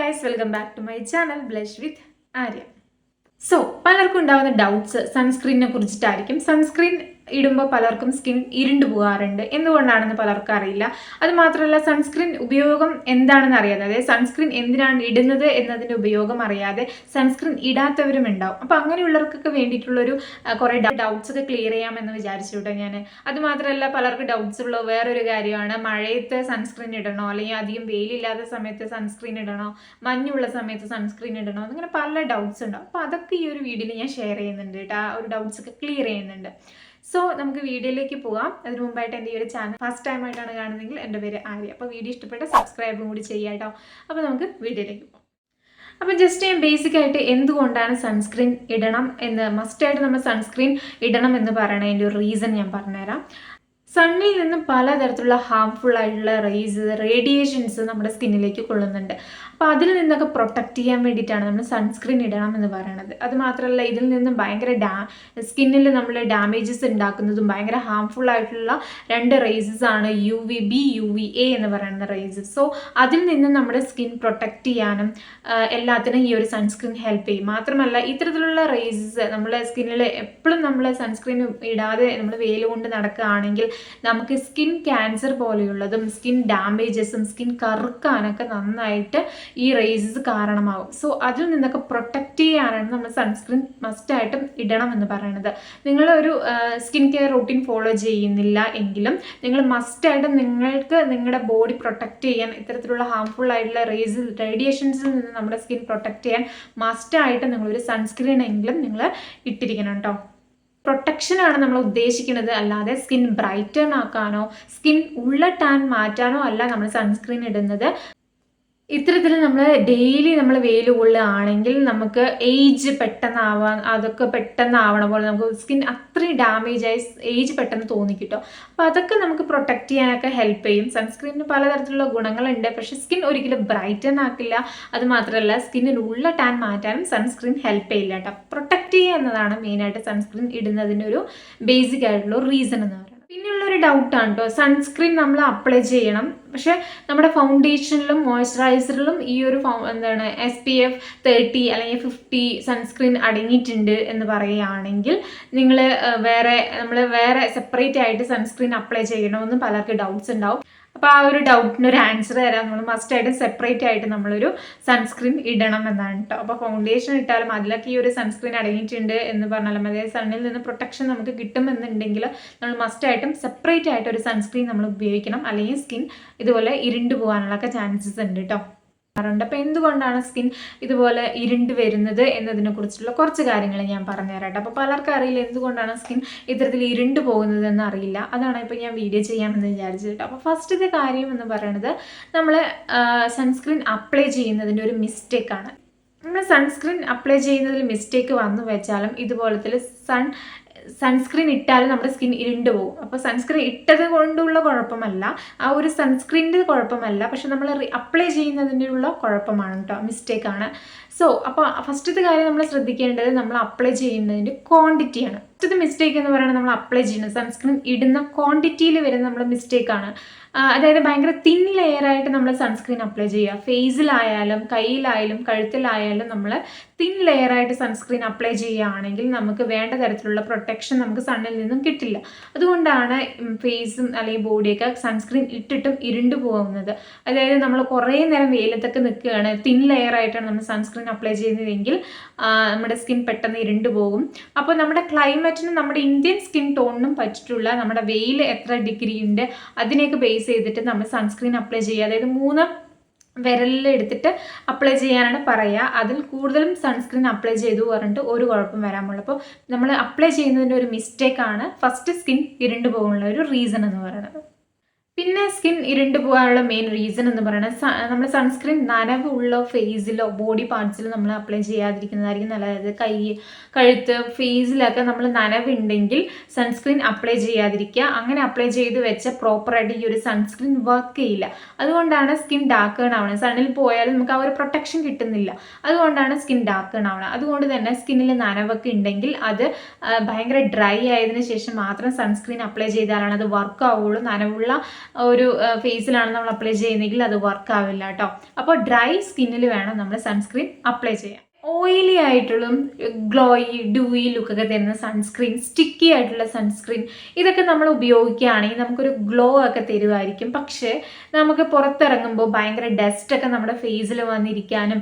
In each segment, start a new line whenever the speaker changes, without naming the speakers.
guys, welcome back to my channel Blush with Arya. So പലർക്കും ഉണ്ടാകുന്ന doubts സൺസ്ക്രീനിനെ കുറിച്ചിട്ടായിരിക്കും. Sunscreen ഇടുമ്പോൾ പലർക്കും സ്കിൻ ഇരുണ്ടു പോകാറുണ്ട്. എന്തുകൊണ്ടാണെന്ന് പലർക്കും അറിയില്ല. അത് മാത്രമല്ല സൺസ്ക്രീൻ ഉപയോഗം എന്താണെന്ന് അറിയാതെ, അതായത് സൺസ്ക്രീൻ എന്തിനാണ് ഇടുന്നത് എന്നതിൻ്റെ ഉപയോഗം അറിയാതെ സൺസ്ക്രീൻ ഇടാത്തവരും ഉണ്ടാവും. അപ്പോൾ അങ്ങനെയുള്ളവർക്കൊക്കെ വേണ്ടിയിട്ടുള്ളൊരു കുറേ ഡൗട്ട്സ് ഒക്കെ ക്ലിയർ ചെയ്യാമെന്ന് വിചാരിച്ചു കേട്ടോ ഞാൻ. അത് മാത്രമല്ല പലർക്കും ഡൗട്ട്സ് ഉള്ള വേറൊരു കാര്യമാണ്, മഴയത്ത് സൺസ്ക്രീൻ ഇടണോ, അല്ലെങ്കിൽ അധികം വെയിലില്ലാത്ത സമയത്ത് സൺസ്ക്രീൻ ഇടണോ, മഞ്ഞുള്ള സമയത്ത് സൺസ്ക്രീൻ ഇടണോ, അങ്ങനെ പല ഡൗട്ട്സ് ഉണ്ടാവും. അപ്പോൾ അതൊക്കെ ഈ ഒരു വീഡിയോയിൽ ഞാൻ ഷെയർ ചെയ്യുന്നുണ്ട് കേട്ടോ. ആ ഒരു ഡൗട്ട്സ് ഒക്കെ ക്ലിയർ ചെയ്യുന്നുണ്ട്. സോ നമുക്ക് വീഡിയോയിലേക്ക് പോകാം. അതിന് മുമ്പായിട്ട് എൻ്റെ ഈ ഒരു ചാനൽ ഫസ്റ്റ് ടൈം ആയിട്ടാണ് കാണുന്നതെങ്കിൽ എൻ്റെ പേര് ആര്യ. അപ്പോൾ വീഡിയോ ഇഷ്ടപ്പെട്ട സബ്സ്ക്രൈബും കൂടി ചെയ്യാം കേട്ടോ. അപ്പോൾ നമുക്ക് വീഡിയോയിലേക്ക് പോകാം. അപ്പോൾ ജസ്റ്റ് ഞാൻ ബേസിക്കായിട്ട് എന്തുകൊണ്ടാണ് സൺസ്ക്രീൻ ഇടണം എന്ന്, മസ്റ്റായിട്ട് നമ്മൾ സൺസ്ക്രീൻ ഇടണം എന്ന് പറയണതിൻ്റെ ഒരു റീസൺ ഞാൻ പറഞ്ഞുതരാം. സണ്ണിൽ നിന്ന് പലതരത്തിലുള്ള ഹാംഫുൾ ആയിട്ടുള്ള റേഡിയേഷൻസ് നമ്മുടെ സ്കിന്നിലേക്ക് കൊള്ളുന്നുണ്ട്. അപ്പോൾ അതിൽ നിന്നൊക്കെ പ്രൊട്ടക്റ്റ് ചെയ്യാൻ വേണ്ടിയിട്ടാണ് നമ്മൾ സൺസ്ക്രീൻ ഇടണം എന്ന് പറയുന്നത്. അത് മാത്രമല്ല ഇതിൽ നിന്നും ഭയങ്കര സ്കിന്നിൽ നമ്മൾ ഡാമേജസ് ഉണ്ടാക്കുന്നതും ഭയങ്കര ഹാംഫുൾ ആയിട്ടുള്ള രണ്ട് റേസസ് ആണ് UVB UVA എന്ന് പറയുന്ന റേസസ്. സോ അതിൽ നിന്ന് നമ്മുടെ സ്കിൻ പ്രൊട്ടക്റ്റ് ചെയ്യാനും എല്ലാത്തിനും ഈ ഒരു സൺസ്ക്രീൻ ഹെൽപ്പ് ചെയ്യും. മാത്രമല്ല ഇത്തരത്തിലുള്ള റേസസ് നമ്മളെ സ്കിന്നിൽ എപ്പോഴും നമ്മൾ സൺസ്ക്രീൻ ഇടാതെ നമ്മൾ വെയിൽ കൊണ്ട് നടക്കുകയാണെങ്കിൽ നമുക്ക് സ്കിൻ ക്യാൻസർ പോലെയുള്ളതും സ്കിൻ ഡാമേജസും സ്കിൻ കറുക്കാനൊക്കെ നന്നായിട്ട് ഈ റേസസ് കാരണമാകും. സോ അതിൽ നിന്നൊക്കെ പ്രൊട്ടക്റ്റ് ചെയ്യാനാണ് നമ്മൾ സൺസ്ക്രീൻ മസ്റ്റായിട്ടും ഇടണം എന്ന് പറയുന്നത്. നിങ്ങളൊരു സ്കിൻ കെയർ റൂട്ടീൻ ഫോളോ ചെയ്യുന്നില്ല എങ്കിലും നിങ്ങൾ മസ്റ്റായിട്ടും നിങ്ങൾക്ക് നിങ്ങളുടെ ബോഡി പ്രൊട്ടക്റ്റ് ചെയ്യാൻ, ഇത്തരത്തിലുള്ള ഹാംഫുൾ ആയിട്ടുള്ള റേഡിയേഷൻസിൽ നിന്ന് നമ്മുടെ സ്കിൻ പ്രൊട്ടക്റ്റ് ചെയ്യാൻ മസ്റ്റായിട്ട് നിങ്ങളൊരു സൺസ്ക്രീൻ എങ്കിലും നിങ്ങൾ ഇട്ടിരിക്കണം കേട്ടോ. പ്രൊട്ടക്ഷനാണ് നമ്മൾ ഉദ്ദേശിക്കുന്നത്, അല്ലാതെ സ്കിൻ ബ്രൈറ്റൺ ആക്കാനോ സ്കിൻ ഉള്ള ടാൻ മാറ്റാനോ അല്ല നമ്മൾ സൺസ്ക്രീൻ ഇടുന്നത്. ഇത്തരത്തിൽ നമ്മൾ ഡെയിലി നമ്മൾ വെയിൽ കൊള്ളുകയാണെങ്കിൽ നമുക്ക് ഏജ് പെട്ടെന്നാവണ പോലെ നമുക്ക് സ്കിൻ അത്രയും ഡാമേജായി ഏജ് പെട്ടെന്ന് തോന്നിക്കിട്ടോ. അപ്പോൾ അതൊക്കെ നമുക്ക് പ്രൊട്ടക്റ്റ് ചെയ്യാനൊക്കെ ഹെൽപ്പ് ചെയ്യും. സൺസ്ക്രീനിന് പലതരത്തിലുള്ള ഗുണങ്ങളുണ്ട്, പക്ഷെ സ്കിൻ ഒരിക്കലും ബ്രൈറ്റൻ ആക്കില്ല. അത് മാത്രമല്ല സ്കിന്നിലുള്ള ടാൻ മാറ്റാനും സൺസ്ക്രീൻ ഹെൽപ്പ് ചെയ്യില്ല കേട്ടോ. പ്രൊട്ടക്റ്റ് ചെയ്യുക എന്നതാണ് മെയിനായിട്ട് സൺസ്ക്രീൻ ഇടുന്നതിൻ്റെ ഒരു ബേസിക് ആയിട്ടുള്ള റീസൺ എന്ന് പറയുന്നത്. പിന്നെയുള്ളൊരു ഡൗട്ടാണ് കേട്ടോ, സൺസ്ക്രീൻ നമ്മൾ അപ്ലൈ ചെയ്യണം, പക്ഷെ നമ്മുടെ ഫൗണ്ടേഷനിലും മോയ്സ്ചറൈസറിലും ഈ ഒരു SPF 30 അല്ലെങ്കിൽ 50 സൺസ്ക്രീൻ അടങ്ങിയിട്ടുണ്ട് എന്ന് പറയുകയാണെങ്കിൽ നമ്മൾ വേറെ സെപ്പറേറ്റ് ആയിട്ട് സൺസ്ക്രീൻ അപ്ലൈ ചെയ്യണമെന്ന് പലർക്ക് ഡൗട്ട്സ് ഉണ്ടാവും. അപ്പോൾ ആ ഒരു ഡൗട്ടിനൊരു ആൻസർ തരാം. നമ്മൾ മസ്റ്റായിട്ട് സെപ്പറേറ്റ് ആയിട്ട് നമ്മളൊരു സൺസ്ക്രീൻ ഇടണം എന്നാണ് കേട്ടോ. അപ്പോൾ ഫൗണ്ടേഷൻ ഇട്ടാലും അതിലൊക്കെ ഈ ഒരു സൺസ്ക്രീൻ അടങ്ങിയിട്ടുണ്ട് എന്ന് പറഞ്ഞാലും, അതായത് സണ്ണിൽ നിന്ന് പ്രൊട്ടക്ഷൻ നമുക്ക് കിട്ടുമെന്നുണ്ടെങ്കിൽ നമ്മൾ മസ്റ്റായിട്ടും സെപ്പറേറ്റ് ആയിട്ട് ഒരു സൺസ്ക്രീൻ നമ്മൾ ഉപയോഗിക്കണം. അല്ലെങ്കിൽ സ്കിൻ ഇതുപോലെ ഇരുണ്ടു പോകാനുള്ളൊക്കെ ചാൻസസ് ഉണ്ട് കേട്ടോ. അപ്പോൾ എന്തുകൊണ്ടാണ് സ്കിൻ ഇതുപോലെ ഇരുണ്ട് വരുന്നത് എന്നതിനെ കുറിച്ചുള്ള കുറച്ച് കാര്യങ്ങൾ ഞാൻ പറഞ്ഞുതരാം. അപ്പോൾ പലർക്കും അറിയില്ല എന്തുകൊണ്ടാണ് സ്കിൻ ഇത്തരത്തിൽ ഇരുണ്ട് പോകുന്നതെന്ന് അറിയില്ല. അതാണ് ഇപ്പോൾ ഞാൻ വീഡിയോ ചെയ്യാമെന്ന് വിചാരിച്ചിട്ട്. അപ്പോൾ ഫസ്റ്റത്തെ കാര്യം എന്ന് പറയുന്നത്, നമ്മൾ സൺസ്ക്രീൻ അപ്ലൈ ചെയ്യുന്നതിൻ്റെ ഒരു മിസ്റ്റേക്കാണ്. നമ്മൾ സൺസ്ക്രീൻ അപ്ലൈ ചെയ്യുന്നതിൽ മിസ്റ്റേക്ക് വന്നു വെച്ചാലും ഇതുപോലത്തെ സൺസ്ക്രീൻ ഇട്ടാലും നമ്മുടെ സ്കിൻ ഇരുണ്ട് പോകും. അപ്പോൾ സൺസ്ക്രീൻ ഇട്ടത് കൊണ്ടുള്ള കുഴപ്പമല്ല, ആ ഒരു സൺസ്ക്രീനിൻ്റെ കുഴപ്പമല്ല, പക്ഷെ നമ്മൾ അപ്ലൈ ചെയ്യുന്നതിൻ്റെ ഉള്ള കുഴപ്പമാണ് കേട്ടോ, മിസ്റ്റേക്കാണ്. സോ അപ്പോൾ ഫസ്റ്റത്തെ കാര്യം നമ്മൾ ശ്രദ്ധിക്കേണ്ടത് നമ്മൾ അപ്ലൈ ചെയ്യുന്നതിൻ്റെ ക്വാണ്ടിറ്റിയാണ്. ഫസ്റ്റത്തെ മിസ്റ്റേക്ക് എന്ന് പറയുന്നത് നമ്മൾ അപ്ലൈ ചെയ്യുന്നത് സൺസ്ക്രീൻ ഇടുന്ന ക്വാണ്ടിറ്റിയിൽ വരുന്ന നമ്മുടെ മിസ്റ്റേക്കാണ്. അതായത് ഭയങ്കര തിൻ ലെയറായിട്ട് നമ്മൾ സൺസ്ക്രീൻ അപ്ലൈ ചെയ്യുക. ഫേസിലായാലും കയ്യിലായാലും കഴുത്തിലായാലും നമ്മൾ തിൻ ലെയറായിട്ട് സൺസ്ക്രീൻ അപ്ലൈ ചെയ്യുകയാണെങ്കിൽ നമുക്ക് വേണ്ട തരത്തിലുള്ള പ്രൊട്ടക്ഷൻ നമുക്ക് സണ്ണിൽ നിന്നും കിട്ടില്ല. അതുകൊണ്ടാണ് ഫേസും അല്ലെങ്കിൽ ബോഡിയൊക്കെ സൺസ്ക്രീൻ ഇട്ടിട്ടും ഇരുണ്ടു പോകുന്നത്. അതായത് നമ്മൾ കുറേ നേരം വെയിലത്തൊക്കെ നിൽക്കുകയാണ്, തിൻ ലെയറായിട്ടാണ് നമ്മൾ സൺസ്ക്രീൻ അപ്ലൈ ചെയ്യുന്നതെങ്കിൽ നമ്മുടെ സ്കിൻ പെട്ടെന്ന് ഇരുണ്ടു പോകും. അപ്പോൾ നമ്മുടെ ക്ലൈമറ്റിനും നമ്മുടെ ഇന്ത്യൻ സ്കിൻ ടോണിനും പറ്റിയിട്ടുള്ള നമ്മുടെ വെയിൽ എത്ര ഡിഗ്രി ഉണ്ട് അതിനെയൊക്കെ ബേസ് ചെയ്തിട്ട് നമ്മൾ സൺസ്ക്രീൻ അപ്ലൈ ചെയ്യുക. അതായത് 3 വിരലിലെടുത്തിട്ട് അപ്ലൈ ചെയ്യാനാണ് പറയുക. അതിൽ കൂടുതലും സൺസ്ക്രീൻ അപ്ലൈ ചെയ്തു പറഞ്ഞിട്ട് ഒരു കുഴപ്പം വരാമുള്ളൂ. അപ്പോൾ നമ്മൾ അപ്ലൈ ചെയ്യുന്നതിൻ്റെ ഒരു മിസ്റ്റേക്കാണ് ഫസ്റ്റ് സ്കിൻ ഇരുണ്ടു പോകാനുള്ള ഒരു റീസൺ എന്ന് പറയുന്നത്. പിന്നെ സ്കിൻ ഇരുണ്ടു പോകാനുള്ള മെയിൻ റീസൺ എന്ന് പറയുന്നത് നമ്മൾ സൺസ്ക്രീൻ നനവുള്ള ഫേസിലോ ബോഡി പാർട്സിലോ നമ്മൾ അപ്ലൈ ചെയ്യാതിരിക്കുന്നതായിരിക്കും നല്ലത്. അതായത് കൈ, കഴുത്ത്, ഫേസിലൊക്കെ നമ്മൾ നനവുണ്ടെങ്കിൽ സൺസ്ക്രീൻ അപ്ലൈ ചെയ്യാതിരിക്കുക. അങ്ങനെ അപ്ലൈ ചെയ്ത് വെച്ച പ്രോപ്പറായിട്ട് ഈ ഒരു സൺസ്ക്രീൻ വർക്ക് ചെയ്യില്ല. അതുകൊണ്ടാണ് സ്കിൻ ഡാർക്ക് ആവുന്നത്. സണ്ണിൽ പോയാലും നമുക്ക് ആ ഒരു പ്രൊട്ടക്ഷൻ കിട്ടുന്നില്ല. അതുകൊണ്ടാണ് സ്കിൻ ഡാർക്ക് ആവുന്നത്. അതുകൊണ്ട് തന്നെ സ്കിന്നിൽ നനവൊക്കെ ഉണ്ടെങ്കിൽ അത് ഭയങ്കര ഡ്രൈ ആയതിനു ശേഷം മാത്രം സൺസ്ക്രീൻ അപ്ലൈ ചെയ്താലാണ് അത് വർക്ക് ആവുള്ളൂ. നനവുള്ള ഒരു ഫേസിലാണ് നമ്മൾ അപ്ലൈ ചെയ്യുന്നതെങ്കിൽ അത് വർക്ക് ആവില്ല കേട്ടോ. അപ്പോൾ ഡ്രൈ സ്കിന്നിൽ വേണം നമ്മൾ സൺസ്ക്രീൻ അപ്ലൈ ചെയ്യാൻ. ഓയിലി ആയിട്ടുള്ള ഗ്ലോയി ഡൂയി ലുക്കൊക്കെ തരുന്ന സൺസ്ക്രീൻ, സ്റ്റിക്കി ആയിട്ടുള്ള സൺസ്ക്രീൻ, ഇതൊക്കെ നമ്മൾ ഉപയോഗിക്കുകയാണെങ്കിൽ നമുക്കൊരു ഗ്ലോ ഒക്കെ തരുമായിരിക്കും. പക്ഷേ നമുക്ക് പുറത്തിറങ്ങുമ്പോൾ ഭയങ്കര ഡസ്റ്റൊക്കെ നമ്മുടെ ഫേസിൽ വന്നിരിക്കാനും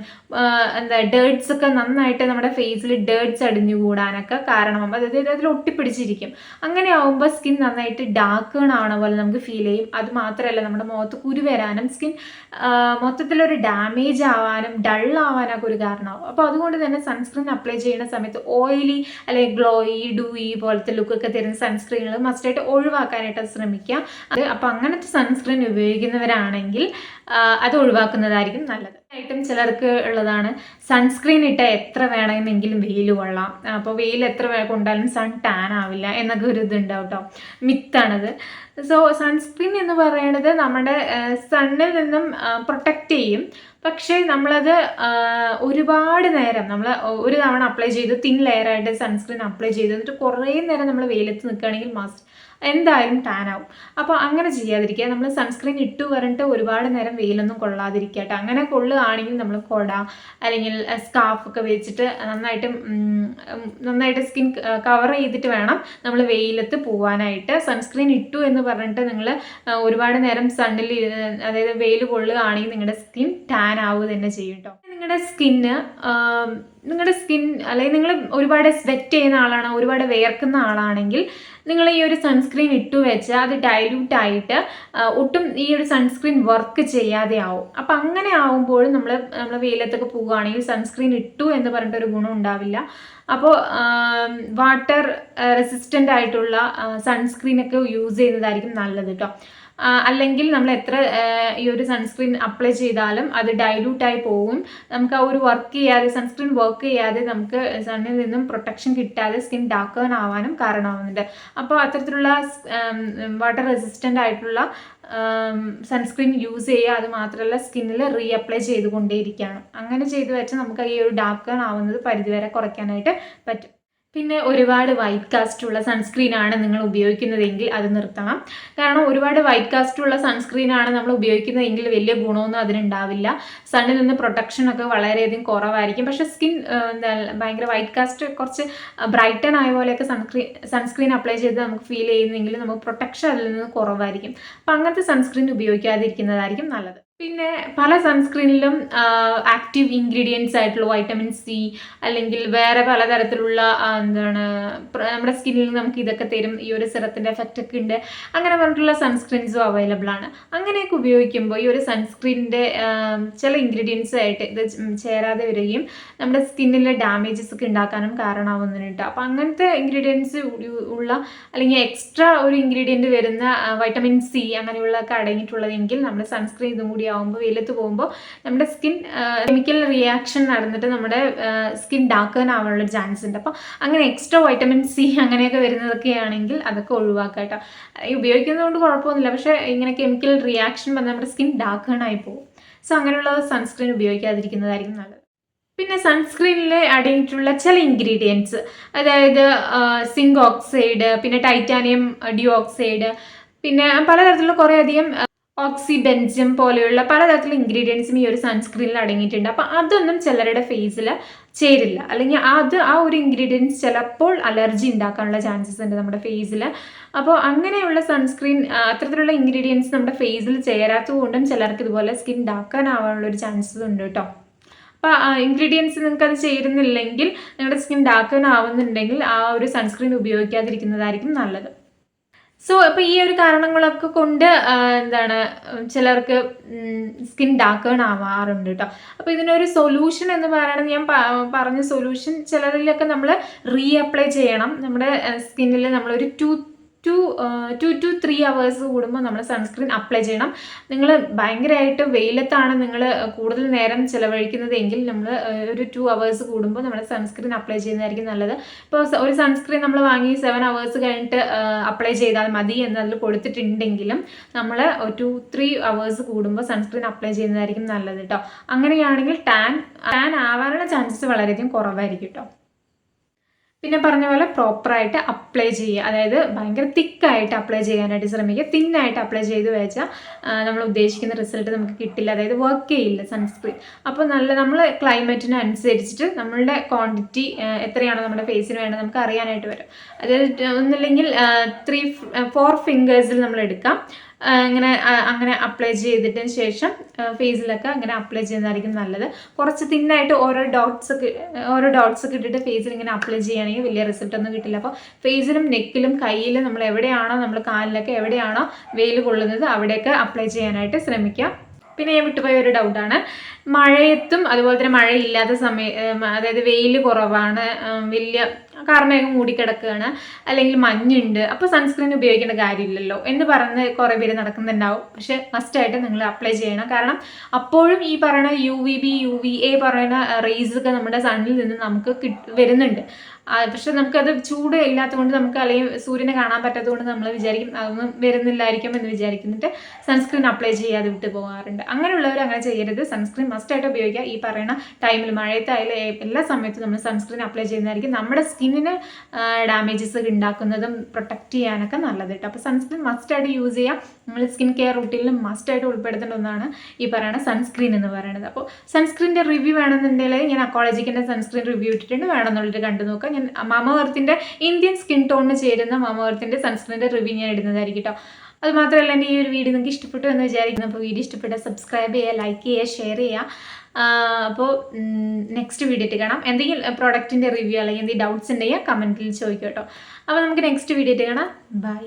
ഡേർട്സ് ഒക്കെ നന്നായിട്ട് നമ്മുടെ ഫേസിൽ ഡേർട്സ് അടിഞ്ഞുകൂടാനൊക്കെ കാരണമാകും. അതായത് അതിൽ ഒട്ടിപ്പിടിച്ചിരിക്കും. അങ്ങനെ ആകുമ്പോൾ സ്കിൻ നന്നായിട്ട് ഡാർക്ക് ആവണ പോലെ നമുക്ക് ഫീൽ ചെയ്യും. അത് മാത്രമല്ല നമ്മുടെ മുഖത്ത് കുരു വരാനും സ്കിൻ മൊത്തത്തിലൊരു ഡാമേജ് ആവാനും ഡൾ ആവാനൊക്കെ ഒരു കാരണമാകും. അപ്പോൾ അതുകൊണ്ട് തന്നെ സൺസ്ക്രീൻ അപ്ലൈ ചെയ്യുന്ന സമയത്ത് ഓയിലി അല്ലെങ്കിൽ ഗ്ലോയി ഡൂയി പോലത്തെ ലുക്കൊക്കെ തരുന്ന സൺസ്ക്രീനുകൾ മസ്റ്റായിട്ട് ഒഴിവാക്കാനായിട്ട് ശ്രമിക്കുക. അപ്പോൾ അങ്ങനത്തെ സൺസ്ക്രീൻ ഉപയോഗിക്കുന്നവരാണെങ്കിൽ അത് ഒഴിവാക്കുന്നതായിരിക്കും നല്ലത്. ആയിട്ടും ചിലർക്ക് ഉള്ളതാണ് സൺസ്ക്രീൻ ഇട്ട എത്ര വേണമെങ്കിലും വെയിൽ കൊള്ളാം, അപ്പോൾ വെയിൽ എത്ര കൊണ്ടാലും സൺ ടാൻ ആവില്ല എന്നൊക്കെ ഒരു ഇതുണ്ടാവും കേട്ടോ. മിത്താണത്. സോ സൺസ്ക്രീൻ എന്ന് പറയുന്നത് നമ്മുടെ സണ്ണിൽ നിന്നും പ്രൊട്ടക്റ്റ് ചെയ്യും. പക്ഷേ നമ്മളത് ഒരുപാട് നേരം നമ്മൾ ഒരു തവണ അപ്ലൈ ചെയ്ത് തിൻ ലെയറായിട്ട് സൺസ്ക്രീൻ അപ്ലൈ ചെയ്ത് എന്നിട്ട് കുറേ നേരം നമ്മൾ വെയിലത്ത് നിൽക്കുകയാണെങ്കിൽ എന്തായാലും ടാൻ ആവും. അപ്പോൾ അങ്ങനെ ചെയ്യാതിരിക്കുക. നമ്മൾ സൺസ്ക്രീൻ ഇട്ടു പറഞ്ഞിട്ട് ഒരുപാട് നേരം വെയിലൊന്നും കൊള്ളാതിരിക്കുക കേട്ടോ. അങ്ങനെ കൊള്ളുകയാണെങ്കിൽ നമ്മൾ കൊട അല്ലെങ്കിൽ സ്കാർഫൊക്കെ വെച്ചിട്ട് നന്നായിട്ട് സ്കിൻ കവർ ചെയ്തിട്ട് വേണം നമ്മൾ വെയിലത്ത് പോകാനായിട്ട്. സൺസ്ക്രീൻ ഇട്ടു എന്ന് പറഞ്ഞിട്ട് നിങ്ങൾ ഒരുപാട് നേരം സണ്ണിൽ അതായത് വെയിൽ കൊള്ളുകയാണെങ്കിൽ നിങ്ങളുടെ സ്കിൻ ടാൻ ആവുക തന്നെ ചെയ്യും കേട്ടോ. നിങ്ങളുടെ സ്കിൻ അല്ലെങ്കിൽ നിങ്ങൾ ഒരുപാട് സ്വെറ്റ് ചെയ്യുന്ന ആളാണോ, ഒരുപാട് വേർക്കുന്ന ആളാണെങ്കിൽ നിങ്ങൾ ഈ ഒരു സൺസ്ക്രീൻ ഇട്ടു വെച്ചാൽ അത് ഡൈല്യൂട്ട് ആയിട്ട് ഒട്ടും ഈ ഒരു സൺസ്ക്രീൻ വർക്ക് ചെയ്യാതെ ആവും. അപ്പം അങ്ങനെ ആവുമ്പോൾ നമ്മൾ വെയിലത്തൊക്കെ പോവുകയാണെങ്കിൽ സൺസ്ക്രീൻ ഇട്ടു എന്ന് പറഞ്ഞിട്ടൊരു ഗുണം ഉണ്ടാവില്ല. അപ്പോൾ വാട്ടർ റെസിസ്റ്റൻ്റ് ആയിട്ടുള്ള സൺസ്ക്രീനൊക്കെ യൂസ് ചെയ്യുന്നതായിരിക്കും നല്ലത് കേട്ടോ. അല്ലെങ്കിൽ നമ്മൾ എത്ര ഈ ഒരു സൺസ്ക്രീൻ അപ്ലൈ ചെയ്താലും അത് ഡൈല്യൂട്ടായി പോകും. നമുക്ക് ആ ഒരു സൺസ്ക്രീൻ വർക്ക് ചെയ്യാതെ നമുക്ക് സണ്ണിൽ നിന്നും പ്രൊട്ടക്ഷൻ കിട്ടാതെ സ്കിൻ ഡാർക്ക് ആവാനും കാരണമാവുന്നുണ്ട്. അപ്പോൾ അത്തരത്തിലുള്ള വാട്ടർ റെസിസ്റ്റൻ്റ് ആയിട്ടുള്ള സൺസ്ക്രീൻ യൂസ് ചെയ്യുക. അത് മാത്രമല്ല സ്കിന്നിൽ റീഅപ്ലൈ ചെയ്തുകൊണ്ടേയിരിക്കുകയാണ്. അങ്ങനെ ചെയ്തു വെച്ചാൽ നമുക്ക് ഈ ഒരു ഡാർക്ക് ആവുന്നത് പരിധിവരെ കുറയ്ക്കാനായിട്ട് പറ്റും. പിന്നെ ഒരുപാട് വൈറ്റ് കാസ്റ്റ് ഉള്ള സൺസ്ക്രീനാണ് നിങ്ങൾ ഉപയോഗിക്കുന്നതെങ്കിൽ അത് നിർത്തണം. കാരണം ഒരുപാട് വൈറ്റ് കാസ്റ്റ് ഉള്ള സൺസ്ക്രീനാണ് നമ്മൾ ഉപയോഗിക്കുന്നതെങ്കിൽ വലിയ ഗുണമൊന്നും അതിനുണ്ടാവില്ല. സണ്ണിൽ നിന്ന് പ്രൊട്ടക്ഷനൊക്കെ വളരെയധികം കുറവായിരിക്കും. പക്ഷേ സ്കിൻ ഭയങ്കര വൈറ്റ് കാസ്റ്റ് കുറച്ച് ബ്രൈറ്റൻ ആയ പോലെയൊക്കെ സൺസ്ക്രീൻ അപ്ലൈ ചെയ്ത് നമുക്ക് ഫീൽ ചെയ്യുന്നെങ്കിൽ നമുക്ക് പ്രൊട്ടക്ഷൻ അതിൽ നിന്ന് കുറവായിരിക്കും. അപ്പം അങ്ങനത്തെ സൺസ്ക്രീൻ ഉപയോഗിക്കാതിരിക്കുന്നതായിരിക്കും നല്ലത്. പിന്നെ പല സൺസ്ക്രീനിലും ആക്റ്റീവ് ഇൻഗ്രീഡിയൻസ് ആയിട്ടുള്ള വൈറ്റമിൻ സി അല്ലെങ്കിൽ വേറെ പലതരത്തിലുള്ള നമ്മുടെ സ്കിന്നിൽ നമുക്ക് ഇതൊക്കെ തരും, ഈ ഒരു സിറത്തിൻ്റെ എഫക്റ്റ് ഒക്കെ ഉണ്ട്, അങ്ങനെ പറഞ്ഞിട്ടുള്ള സൺസ്ക്രീൻസും അവൈലബിൾ ആണ്. അങ്ങനെയൊക്കെ ഉപയോഗിക്കുമ്പോൾ ഈ ഒരു സൺസ്ക്രീനിൻ്റെ ചില ഇൻഗ്രീഡിയൻസ് ആയിട്ട് ഇത് ചേരാതെ വരികയും നമ്മുടെ സ്കിന്നിലെ ഡാമേജസ് ഒക്കെ ഉണ്ടാക്കാനും കാരണമാവുന്നുണ്ട്. അപ്പോൾ അങ്ങനത്തെ ഇൻഗ്രീഡിയൻസ് ഉള്ള അല്ലെങ്കിൽ എക്സ്ട്രാ ഒരു ഇൻഗ്രീഡിയൻറ്റ് വരുന്ന വൈറ്റമിൻ സി അങ്ങനെയുള്ളതൊക്കെ അടങ്ങിയിട്ടുള്ളതെങ്കിൽ നമ്മൾ സൺസ്ക്രീൻ ഇതും കൂടി ആവുമ്പോൾ വെയിലത്ത് പോകുമ്പോൾ നമ്മുടെ സ്കിൻ കെമിക്കൽ റിയാക്ഷൻ നടന്നിട്ട് നമ്മുടെ സ്കിൻ ഡാർക്കൻ ആവാനുള്ള ചാൻസ് ഉണ്ട്. അപ്പോൾ അങ്ങനെ എക്സ്ട്രാ വൈറ്റമിൻ സി അങ്ങനെയൊക്കെ വരുന്നതൊക്കെയാണെങ്കിൽ അതൊക്കെ ഒഴിവാക്കുക കേട്ടോ. ഉപയോഗിക്കുന്നതുകൊണ്ട് കുഴപ്പമൊന്നുമില്ല. പക്ഷേ ഇങ്ങനെ കെമിക്കൽ റിയാക്ഷൻ വന്ന് നമ്മുടെ സ്കിൻ ഡാർക്കൺ ആയി പോകും. സോ അങ്ങനെയുള്ള സൺസ്ക്രീൻ ഉപയോഗിക്കാതിരിക്കുന്നതായിരിക്കും നല്ലത്. പിന്നെ സൺസ്ക്രീനിൽ അടങ്ങിയിട്ടുള്ള ചില ഇൻഗ്രീഡിയൻസ്, അതായത് സിങ്ക് ഓക്സൈഡ്, പിന്നെ ടൈറ്റാനിയം ഡി ഓക്സൈഡ്, പിന്നെ പലതരത്തിലുള്ള കുറേയധികം ഓക്സിബെൻജം പോലെയുള്ള പലതരത്തിലുള്ള ഇൻഗ്രീഡിയൻസും ഈ ഒരു സൺസ്ക്രീനിൽ അടങ്ങിയിട്ടുണ്ട്. അപ്പോൾ അതൊന്നും ചിലരുടെ ഫേസിൽ ചേരില്ല, അല്ലെങ്കിൽ ആ ഒരു ഇൻഗ്രീഡിയൻസ് ചിലപ്പോൾ അലർജി ഉണ്ടാക്കാനുള്ള ചാൻസസ് ഉണ്ട് നമ്മുടെ ഫേസിൽ. അപ്പോൾ അങ്ങനെയുള്ള സൺസ്ക്രീൻ അത്തരത്തിലുള്ള ഇൻഗ്രീഡിയൻസ് നമ്മുടെ ഫേസിൽ ചേരാത്തത് കൊണ്ടും ചിലർക്ക് ഇതുപോലെ സ്കിൻ ഡാർക്കൻ ആവാനുള്ളൊരു ചാൻസസ് ഉണ്ട് കേട്ടോ. അപ്പോൾ ഇൻഗ്രീഡിയൻസ് നിങ്ങൾക്ക് അത് ചേരുന്നില്ലെങ്കിൽ, നിങ്ങളുടെ സ്കിൻ ഡാർക്കൻ ആവുന്നുണ്ടെങ്കിൽ ആ ഒരു സൺസ്ക്രീൻ ഉപയോഗിക്കാതിരിക്കുന്നതായിരിക്കും നല്ലത്. സോ അപ്പോൾ ഈ ഒരു കാരണങ്ങളൊക്കെ കൊണ്ട് ചിലർക്ക് സ്കിൻ ഡാർക്കൺ ആവാറുണ്ട് കേട്ടോ. അപ്പോൾ ഇതിനൊരു സൊല്യൂഷൻ എന്ന് പറയുന്നത്, ഞാൻ പറഞ്ഞ സൊല്യൂഷൻ, ചിലതിലൊക്കെ നമ്മൾ റീഅപ്ലൈ ചെയ്യണം. നമ്മുടെ സ്കിന്നിൽ നമ്മളൊരു 2 to 3 hours കൂടുമ്പോൾ നമ്മൾ സൺസ്ക്രീൻ അപ്ലൈ ചെയ്യണം. നിങ്ങൾ ഭയങ്കരമായിട്ട് വെയിലത്താണ് നിങ്ങൾ കൂടുതൽ നേരം ചിലവഴിക്കുന്നതെങ്കിൽ നമ്മൾ ഒരു 2 hours കൂടുമ്പോൾ നമ്മൾ സൺസ്ക്രീൻ അപ്ലൈ ചെയ്യുന്നതായിരിക്കും നല്ലത്. ഇപ്പോൾ ഒരു സൺസ്ക്രീൻ നമ്മൾ വാങ്ങി 7 hours കഴിഞ്ഞിട്ട് അപ്ലൈ ചെയ്താൽ മതി എന്നതിൽ കൊടുത്തിട്ടുണ്ടെങ്കിലും നമ്മൾ 2-3 hours കൂടുമ്പോൾ സൺസ്ക്രീൻ അപ്ലൈ ചെയ്യുന്നതായിരിക്കും നല്ലത് കേട്ടോ. അങ്ങനെയാണെങ്കിൽ ടാൻ ആവാനുള്ള ചാൻസസ് വളരെയധികം കുറവായിരിക്കും കേട്ടോ. പിന്നെ പറഞ്ഞ പോലെ പ്രോപ്പറായിട്ട് അപ്ലൈ ചെയ്യുക, അതായത് ഭയങ്കര തിക്കായിട്ട് അപ്ലൈ ചെയ്യാനായിട്ട് ശ്രമിക്കുക. തിന്നായിട്ട് അപ്ലൈ ചെയ്ത് വെച്ചാൽ നമ്മൾ ഉദ്ദേശിക്കുന്ന റിസൾട്ട് നമുക്ക് കിട്ടില്ല, അതായത് വർക്ക് ചെയ്യില്ല സൺസ്ക്രീൻ. അപ്പോൾ നമ്മൾ ക്ലൈമറ്റിനനുസരിച്ചിട്ട് നമ്മളുടെ ക്വാണ്ടിറ്റി എത്രയാണോ നമ്മുടെ ഫേസിന് വേണ്ടത് നമുക്ക് അറിയാനായിട്ട് വരും. അതായത് ഒന്നില്ലെങ്കിൽ 4 ഫിംഗേഴ്സിൽ നമ്മൾ എടുക്കാം, അങ്ങനെ അപ്ലൈ ചെയ്തിട്ടതിന് ശേഷം ഫേസിലൊക്കെ അങ്ങനെ അപ്ലൈ ചെയ്യുന്നതായിരിക്കും നല്ലത്. കുറച്ച് തിന്നായിട്ട് ഓരോ ഡോട്ട്സ് ഒക്കെ ഇട്ടിട്ട് ഫേസിൽ ഇങ്ങനെ അപ്ലൈ ചെയ്യുകയാണെങ്കിൽ വലിയ റിസൾട്ട് ഒന്നും കിട്ടില്ല. അപ്പോൾ ഫേസിലും നെക്കിലും കയ്യിലും നമ്മൾ എവിടെയാണോ, നമ്മൾ കാലിലൊക്കെ എവിടെയാണോ വെയിൽ കൊള്ളുന്നത് അവിടെയൊക്കെ അപ്ലൈ ചെയ്യാനായിട്ട് ശ്രമിക്കുക. പിന്നെ ഞാൻ വിട്ടുപോയ ഒരു ഡൗട്ടാണ്, മഴയത്തും അതുപോലെ തന്നെ മഴയില്ലാത്ത അതായത് വെയിൽ കുറവാണ്, വലിയ കാർമേഘം മൂടിക്കിടക്കുകയാണ്, അല്ലെങ്കിൽ മഞ്ഞുണ്ട്, അപ്പോൾ സൺസ്ക്രീൻ ഉപയോഗിക്കേണ്ട കാര്യമില്ലല്ലോ എന്ന് പറഞ്ഞ് കുറേ പേര് നടക്കുന്നുണ്ടാവും. പക്ഷെ മസ്റ്റായിട്ട് നിങ്ങൾ അപ്ലൈ ചെയ്യണം. കാരണം അപ്പോഴും ഈ പറയുന്ന UVB UVA പറയുന്ന റേസ് ഒക്കെ നമ്മുടെ സണ്ണിൽ നിന്ന് നമുക്ക് വരുന്നുണ്ട്. പക്ഷെ നമുക്കത് ചൂട് ഇല്ലാത്തത് കൊണ്ട് നമുക്ക്, അല്ലെങ്കിൽ സൂര്യനെ കാണാൻ പറ്റാത്തത് കൊണ്ട് നമ്മൾ വിചാരിക്കും അതൊന്നും വരുന്നില്ലായിരിക്കും എന്ന് വിചാരിക്കുന്നിട്ട് സൺസ്ക്രീൻ അപ്ലൈ ചെയ്യാതെ വിട്ട് പോകാറുണ്ട്. അങ്ങനെയുള്ളവർ അങ്ങനെ ചെയ്യരുത്. സൺസ്ക്രീൻ മസ്റ്റായിട്ട് ഉപയോഗിക്കുക. ഈ പറയുന്ന ടൈമിൽ മഴയത്തായാലും എല്ലാ സമയത്തും നമ്മൾ സൺസ്ക്രീൻ അപ്ലൈ ചെയ്യുന്നതായിരിക്കും നമ്മുടെ സ്കിന്നിന് ഡാമേജസ് ഉണ്ടാക്കുന്നതും പ്രൊട്ടക്റ്റ് ചെയ്യാനൊക്കെ നല്ലത് കേട്ടോ. അപ്പോൾ സൺസ്ക്രീൻ മസ്റ്റായിട്ട് യൂസ് ചെയ്യാം. നമ്മൾ സ്കിൻ കെയർ റൂട്ടീനിൽ മസ്റ്റായിട്ട് ഉൾപ്പെടുത്തേണ്ട ഒന്നാണ് ഈ പറയുന്ന സൺസ്ക്രീൻ എന്ന് പറയുന്നത്. അപ്പോൾ സൺസ്ക്രീൻ്റെ റിവ്യൂ വേണമെന്നുണ്ടെങ്കിൽ ഞാൻ അക്കോളജിക്കിൻ്റെ സൺസ്ക്രീൻ റിവ്യൂ ഇട്ടിട്ടുണ്ട്, വേണമെന്നുള്ളൊരു കണ്ടു നോക്കാം. ഞാൻ മാമ-എർത്തിൻ്റെ ഇന്ത്യൻ സ്കിൻ ടോണിന് ചേരുന്ന മാമ-എർത്തിൻ്റെ സൺസ്ക്രീൻ്റെ റിവ്യൂ ഞാൻ ഇടുന്നതായിരിക്കും കേട്ടോ. അത് മാത്രമല്ല എൻ്റെ ഈ ഒരു വീഡിയോ നിങ്ങൾക്ക് ഇഷ്ടപ്പെട്ടു എന്ന് വിചാരിക്കുന്നു. അപ്പോൾ വീഡിയോ ഇഷ്ടപ്പെട്ടാൽ സബ്സ്ക്രൈബ് ചെയ്യുക, ലൈക്ക് ചെയ്യുക, ഷെയർ ചെയ്യുക. അപ്പോൾ നെക്സ്റ്റ് വീഡിയോ ഇട്ട് കാണാം. എന്തെങ്കിലും പ്രോഡക്റ്റിൻ്റെ റിവ്യൂ അല്ലെങ്കിൽ എന്തെങ്കിലും ഡൗട്ട്സ് ഉണ്ടെങ്കിൽ കമൻറ്റിൽ ചോദിക്കും കേട്ടോ. അപ്പോൾ നമുക്ക് നെക്സ്റ്റ് വീഡിയോ ഇട്ട് കാണാം. ബൈ.